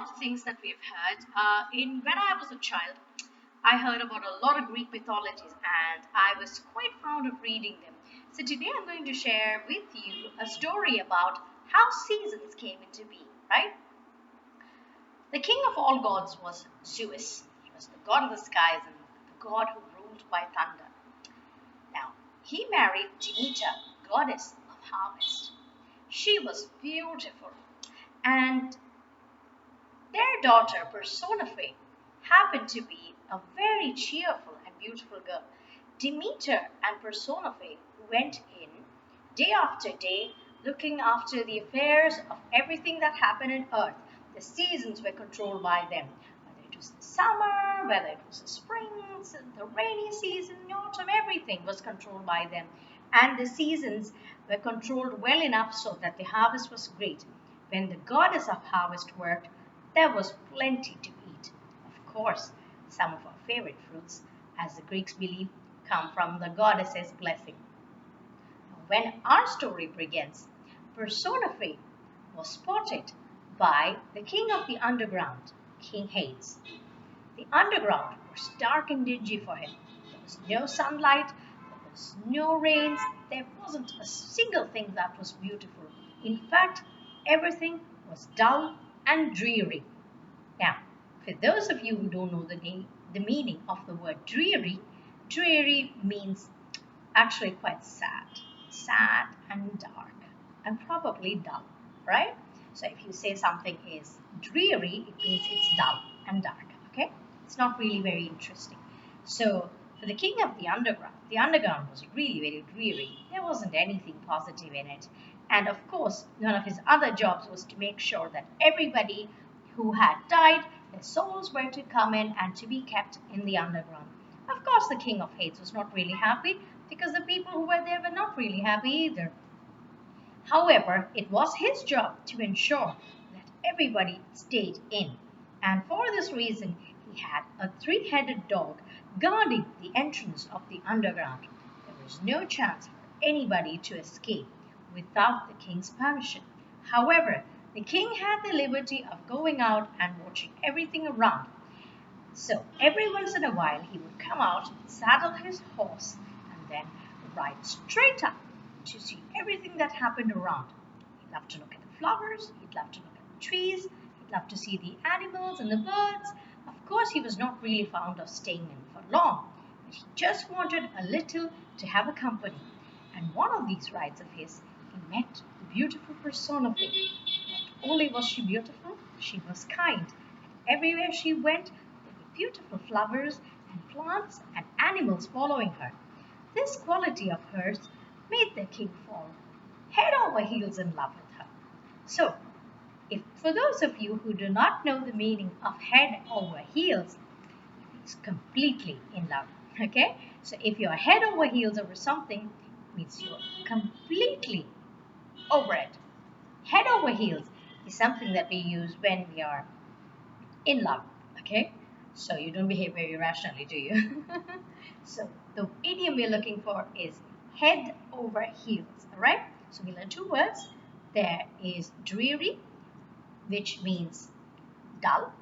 of things that we've heard. When I was a child, I heard about a lot of Greek mythologies, and I was quite fond of reading them. So today I'm going to share with you a story about how seasons came into being. Right? The king of all gods was Zeus. He was the god of the skies and the god who ruled by thunder. Now, he married Demeter, goddess of harvest. She was beautiful, and their daughter, Persephone, happened to be a very cheerful and beautiful girl. Demeter and Persephone went in day after day, looking after the affairs of everything that happened on earth. The seasons were controlled by them, whether it was the summer, whether it was the spring, the rainy season, autumn, everything was controlled by them. And the seasons were controlled well enough so that the harvest was great. When the goddess of harvest worked, there was plenty to eat. Of course, some of our favorite fruits, as the Greeks believe, come from the goddess's blessing. When our story begins, Persephone was spotted by the king of the underground, King Hades. The underground was dark and dingy for him. There was no sunlight, there was no rains, there wasn't a single thing that was beautiful. In fact, everything was dull and dreary. Now, for those of you who don't know the meaning of the word dreary, dreary means actually quite sad and dark, and probably dull, right? So if you say something is dreary, it means it's dull and dark, okay? It's not really very interesting. So for the king of the underground was really very dreary. There wasn't anything positive in it. And of course, one of his other jobs was to make sure that everybody who had died, their souls were to come in and to be kept in the underground. Of course, the king of Hades was not really happy because the people who were there were not really happy either. However, it was his job to ensure that everybody stayed in. And for this reason, he had a three-headed dog guarding the entrance of the underground. There was no chance for anybody to escape without the king's permission. However, the king had the liberty of going out and watching everything around. So every once in a while, he would come out, saddle his horse, and then ride straight up to see everything that happened around. He'd love to look at the flowers, he'd love to look at the trees, he'd love to see the animals and the birds. Of course, he was not really fond of staying in for long, but he just wanted a little to have a company. And one of these rides of his, he met the beautiful Persephone. Not only was she beautiful, she was kind. And everywhere she went, there were beautiful flowers and plants and animals following her. This quality of hers made the king fall head over heels in love with her. So, if for those of you who do not know the meaning of head over heels, it's completely in love. Okay? So if you're head over heels over something, it means you're completely over it. Head over heels is something that we use when we are in love. Okay? So you don't behave very irrationally, do you? So the idiom we're looking for is head over heels. Alright? So we learn two words. There is dreary, which means dull.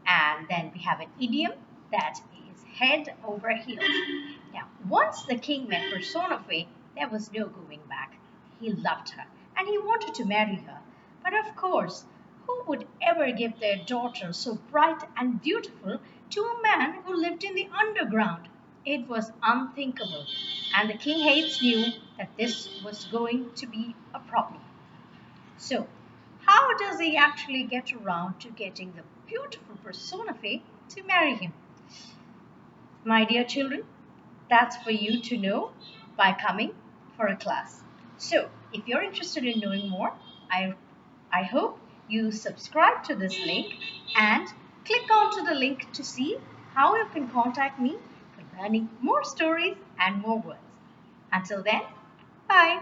And then we have an idiom that is head over heels. Now, once the king met Persephone, there was no going back. He loved her and he wanted to marry her. But of course, who would ever give their daughter so bright and beautiful to a man who lived in the underground? It was unthinkable. And the king Hades knew that this was going to be a problem. So, how does he actually get around to getting the beautiful Persephone to marry him? My dear children, that's for you to know by coming for a class. So, if you're interested in knowing more, I hope you subscribe to this link and click onto the link to see how you can contact me for learning more stories and more words. Until then, bye.